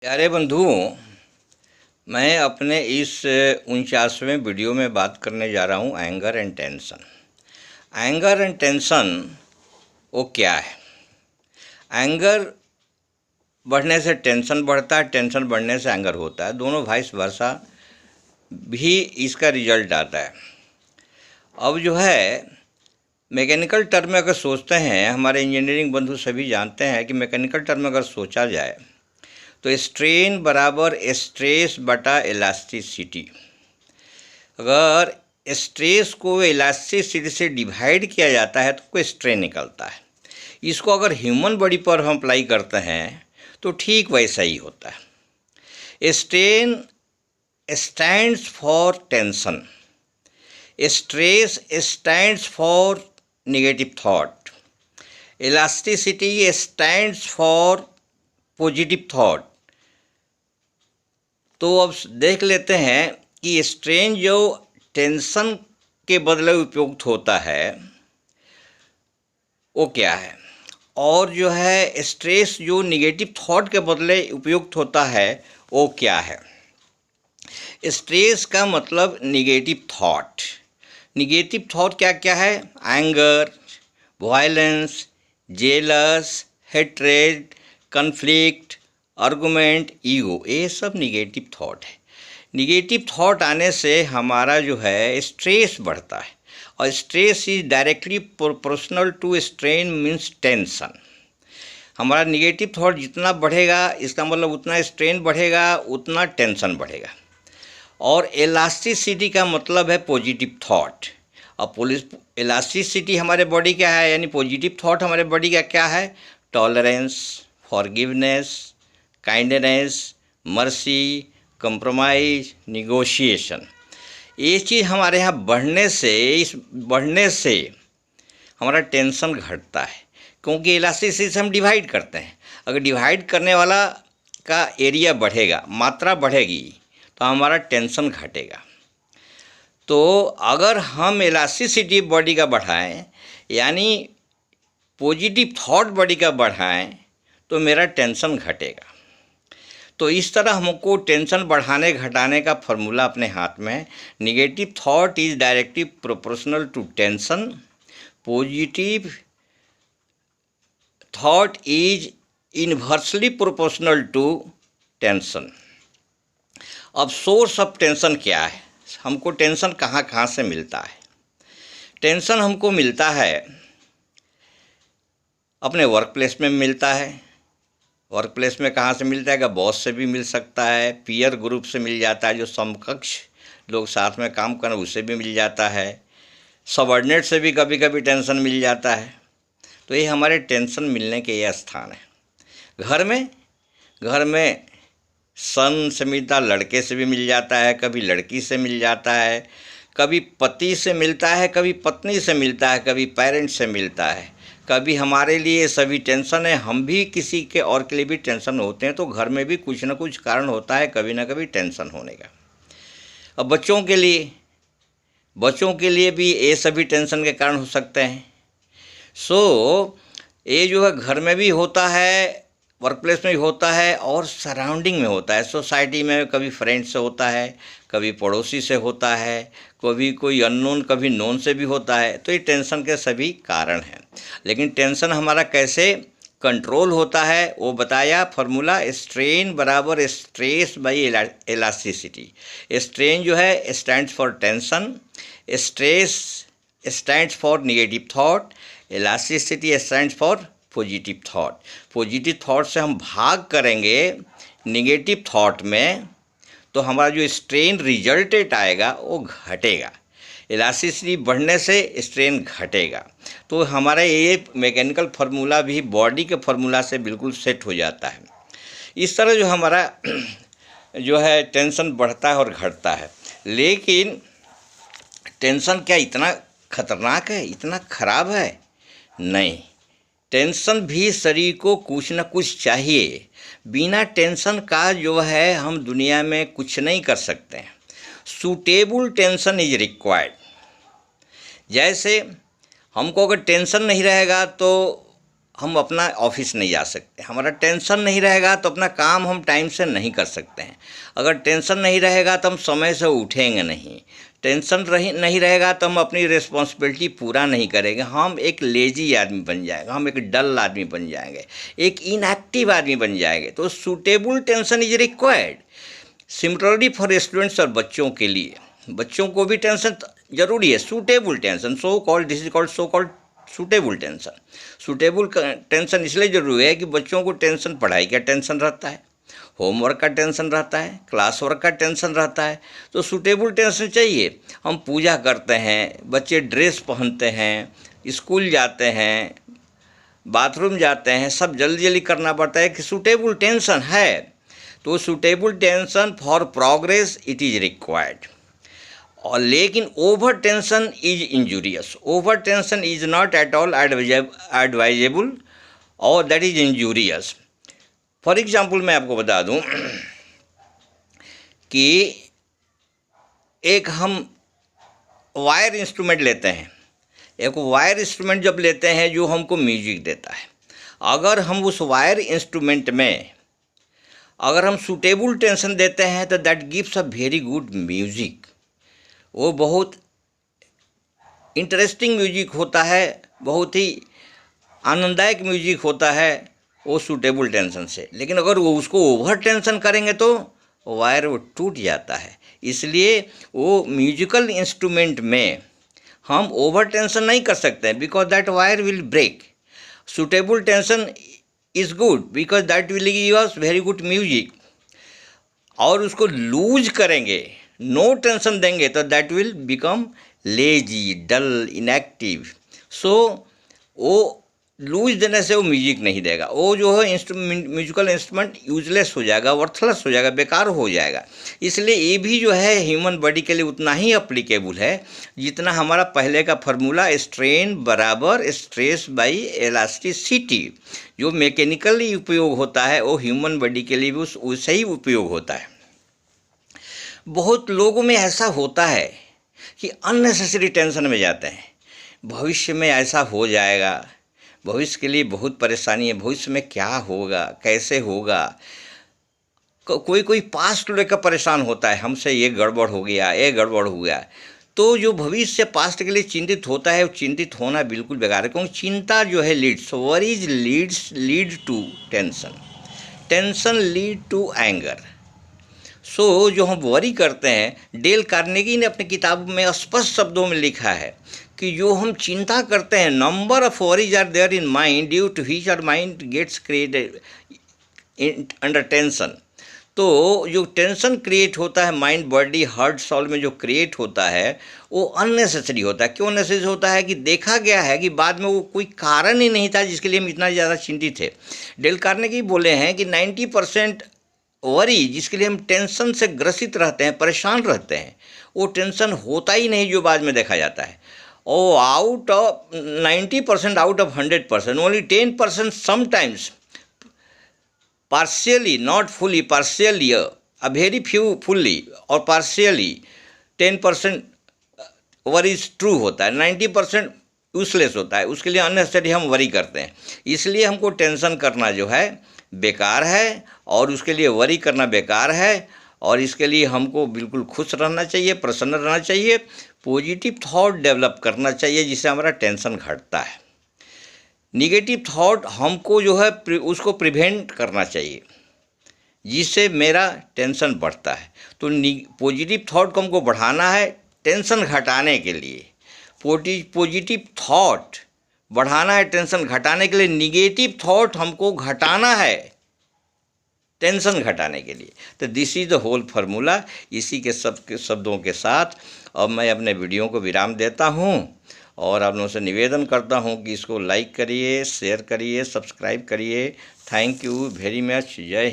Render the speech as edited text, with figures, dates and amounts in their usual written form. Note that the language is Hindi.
प्यारे बंधुओं, मैं अपने इस 49वें वीडियो में बात करने जा रहा हूँ anger and tension. Anger and tension वो क्या है? एंगर बढ़ने से टेंशन बढ़ता है, टेंशन बढ़ने से एंगर होता है, दोनों वाइस वर्सा भी इसका रिजल्ट आता है। अब जो है मैकेनिकल टर्म में अगर सोचते हैं, हमारे इंजीनियरिंग बंधु सभी जानते हैं कि मैकेनिकल टर्म में अगर सोचा जाए तो स्ट्रेन बराबर स्ट्रेस बटा इलास्टिसिटी। अगर स्ट्रेस को इलास्टिसिटी से डिवाइड किया जाता है तो कोई स्ट्रेन निकलता है। इसको अगर ह्यूमन बॉडी पर हम अप्लाई करते हैं तो ठीक वैसा ही होता है। Strain stands for tension, stress stands for negative thought, elasticity stands for positive thought. तो अब देख लेते हैं कि स्ट्रेन जो टेंशन के बदले उपयुक्त होता है वो क्या है, और जो है स्ट्रेस जो निगेटिव थॉट के बदले उपयुक्त होता है वो क्या है। स्ट्रेस का मतलब निगेटिव थॉट। निगेटिव थॉट क्या क्या है? Anger, violence, jealous, hatred, conflict, argument, ego, ये सब निगेटिव थॉट है। निगेटिव थॉट आने से हमारा जो है स्ट्रेस बढ़ता है, और stress is directly proportional to strain means tension. हमारा निगेटिव थॉट जितना बढ़ेगा, इसका मतलब उतना स्ट्रेन बढ़ेगा, उतना टेंशन बढ़ेगा। और इलास्टिसिटी का मतलब है पॉजिटिव थॉट। और इलास्टिसिटी हमारे बॉडी क्या है, यानी पॉजिटिव थॉट हमारे बॉडी का क्या है? Tolerance, forgiveness, kindness, mercy, compromise, negotiation. ये चीज़ हमारे यहाँ बढ़ने से हमारा टेंशन घटता है, क्योंकि इलास्टिसिटी से हम डिवाइड करते हैं। अगर डिवाइड करने वाला का एरिया बढ़ेगा, मात्रा बढ़ेगी, तो हमारा टेंशन घटेगा। तो अगर हम इलास्टिसिटी बॉडी का बढ़ाएं, यानी पॉजिटिव थॉट बॉडी का बढ़ाएं, तो मेरा टेंशन घटेगा। तो इस तरह हमको टेंशन बढ़ाने घटाने का फॉर्मूला अपने हाथ में है। Negative thought is directly proportional to tension, positive thought is inversely proportional to tension. अब सोर्स ऑफ टेंशन क्या है? हमको टेंशन कहाँ कहाँ से मिलता है? टेंशन हमको मिलता है अपने वर्क प्लेस में मिलता है। वर्क प्लेस में कहाँ से मिलता है? कि बॉस से भी मिल सकता है, पीयर ग्रुप से मिल जाता है, जो समकक्ष लोग साथ में काम करें उससे भी मिल जाता है, सबऑर्डिनेट से भी कभी कभी टेंशन मिल जाता है। तो ये हमारे टेंशन मिलने के ये स्थान है। घर में सन से मिलता, लड़के से भी मिल जाता है, कभी लड़की से मिल जाता है, कभी पति से मिलता है, कभी पत्नी से मिलता है, कभी पेरेंट्स से मिलता है, कभी हमारे लिए सभी टेंशन है, हम भी किसी के और के लिए भी टेंशन होते हैं। तो घर में भी कुछ ना कुछ कारण होता है कभी ना कभी टेंशन होने का। अब बच्चों के लिए भी ये सभी टेंशन के कारण हो सकते हैं। ये जो है घर में भी होता है, वर्क प्लेस में भी होता है, और सराउंडिंग में होता है। सोसाइटी में कभी फ्रेंड से होता है, कभी पड़ोसी से होता है, कभी कोई अननोन, कभी नोन से भी होता है। तो ये टेंशन के सभी कारण हैं। लेकिन टेंशन हमारा कैसे कंट्रोल होता है वो बताया फॉर्मूला। स्ट्रेन बराबर स्ट्रेस बाई इलास्टिसिटी। स्ट्रेन जो है stands for tension, stress stands for negative thought, elasticity stands for positive thought. Positive thought से हम भाग करेंगे निगेटिव थॉट में, तो हमारा जो स्ट्रेन रिजल्टेंट आएगा वो घटेगा। इलास्टिसिटी बढ़ने से स्ट्रेन घटेगा। तो हमारा ये मैकेनिकल फार्मूला भी बॉडी के फार्मूला से बिल्कुल सेट हो जाता है। इस तरह जो हमारा जो है टेंशन बढ़ता है और घटता है। लेकिन टेंशन क्या इतना खतरनाक है, इतना खराब है? नहीं, टेंशन भी शरीर को कुछ न कुछ चाहिए। बिना टेंशन का जो है हम दुनिया में कुछ नहीं कर सकते हैं। Suitable tension is required. जैसे हमको अगर टेंशन नहीं रहेगा तो हम अपना ऑफिस नहीं जा सकते। हमारा टेंशन नहीं रहेगा तो अपना काम हम टाइम से नहीं कर सकते हैं। अगर टेंशन नहीं रहेगा तो हम समय से उठेंगे नहीं। टेंशन नहीं रहेगा तो हम अपनी रिस्पॉन्सिबिलिटी पूरा नहीं करेंगे। हम एक लेजी आदमी बन जाएगा, हम एक डल आदमी बन जाएंगे, एक इनएक्टिव आदमी बन जाएंगे। तो suitable tension is required similarly for students. और बच्चों के लिए, बच्चों को भी टेंशन जरूरी है, suitable tension, so called, this is called so called suitable tension. Suitable tension इसलिए जरूरी है कि बच्चों को टेंशन पढ़ाई का टेंशन रहता है, होमवर्क का टेंशन रहता है, क्लास वर्क का टेंशन रहता है। तो सूटेबल टेंशन चाहिए। हम पूजा करते हैं, बच्चे ड्रेस पहनते हैं, स्कूल जाते हैं, बाथरूम जाते हैं, सब जल्दी जल्दी करना पड़ता है कि सूटेबल टेंशन है। तो suitable tension for progress it is required. और लेकिन over tension is injurious. Over tension is not at all advisable और that is injurious. For example मैं आपको बता दूं कि एक हम वायर इंस्ट्रूमेंट लेते हैं, एक वायर इंस्ट्रूमेंट जब लेते हैं जो हमको म्यूजिक देता है, अगर हम उस वायर इंस्ट्रूमेंट में अगर हम सूटेबल टेंशन देते हैं तो that gives a very good music. वो बहुत इंटरेस्टिंग म्यूजिक होता है, बहुत ही आनंददायक म्यूजिक होता है वो सूटेबल टेंशन से। लेकिन अगर वो उसको ओवर टेंशन करेंगे तो वायर वो टूट जाता है। इसलिए वो म्यूजिकल इंस्ट्रूमेंट में हम ओवर टेंशन नहीं कर सकते because that wire will break. Suitable tension is good because that will give us very good music. और उसको लूज करेंगे, नो टेंशन देंगे तो that will become lazy, dull, inactive. So वो लूज देने से वो म्यूजिक नहीं देगा, वो जो है म्यूजिकल इंस्ट्रूमेंट यूजलेस हो जाएगा, वर्थलेस हो जाएगा, बेकार हो जाएगा। इसलिए ये भी जो है ह्यूमन बॉडी के लिए उतना ही अप्लीकेबल है जितना हमारा पहले का फार्मूला स्ट्रेन बराबर स्ट्रेस बाई इलास्टिसिटी जो मैकेनिकली उपयोग होता है वो ह्यूमन बॉडी के लिए भी उससे ही उपयोग होता है। बहुत लोगों में ऐसा होता है कि अननेसेसरी टेंशन में जाते हैं, भविष्य में ऐसा हो जाएगा, भविष्य के लिए बहुत परेशानी है, भविष्य में क्या होगा, कैसे होगा। कोई कोई पास्ट लेकर परेशान होता है, हमसे ये गड़बड़ हो गया, ये गड़बड़ हो गया। तो जो भविष्य पास्ट के लिए चिंतित होता है वो चिंतित होना बिल्कुल बेकार है, क्योंकि चिंता जो है worries lead to tension, tension lead to anger. So जो हम वरी करते हैं, डेल कार्नेगी ने अपनी किताब में स्पष्ट शब्दों में लिखा है कि जो हम चिंता करते हैं, number of worries are there in mind due to which our mind gets created under tension. तो जो टेंशन क्रिएट होता है माइंड, बॉडी, हार्ट, सोल में जो क्रिएट होता है वो अननेसेसरी होता है। क्यों नेसेसरी होता है कि देखा गया है कि बाद में वो कोई कारण ही नहीं था जिसके लिए हम इतना ज़्यादा चिंतित थे। डेल कार्नेगी बोले हैं कि 90% वरी जिसके लिए हम टेंशन से ग्रसित रहते हैं, परेशान रहते हैं, वो टेंशन होता ही नहीं जो बाद में देखा जाता है। और out of 90% out of 100%, only 10% sometimes partially, not fully, partially, a very few fully और पार्शियली 10% वरीज ट्रू होता है, 90% यूजलेस होता है। उसके लिए अननेसेसरी हम वरी करते हैं। इसलिए हमको टेंशन करना जो है बेकार है और उसके लिए वरी करना बेकार है। और इसके लिए हमको बिल्कुल खुश रहना चाहिए, प्रसन्न रहना चाहिए, पॉजिटिव थॉट डेवलप करना चाहिए जिससे हमारा टेंशन घटता है। निगेटिव थॉट हमको जो है उसको प्रिवेंट करना चाहिए जिससे मेरा टेंशन बढ़ता है। तो पॉजिटिव थॉट को हमको बढ़ाना है टेंशन घटाने के लिए। पॉजिटिव थॉट बढ़ाना है टेंशन घटाने के लिए, निगेटिव थॉट हमको घटाना है टेंशन घटाने के लिए। तो this is the whole formula. इसी के शब्दों के साथ अब मैं अपने वीडियो को विराम देता हूँ और आप लोगों से निवेदन करता हूँ कि इसको लाइक करिए, शेयर करिए, सब्सक्राइब करिए। Thank you very much. जय हिंद।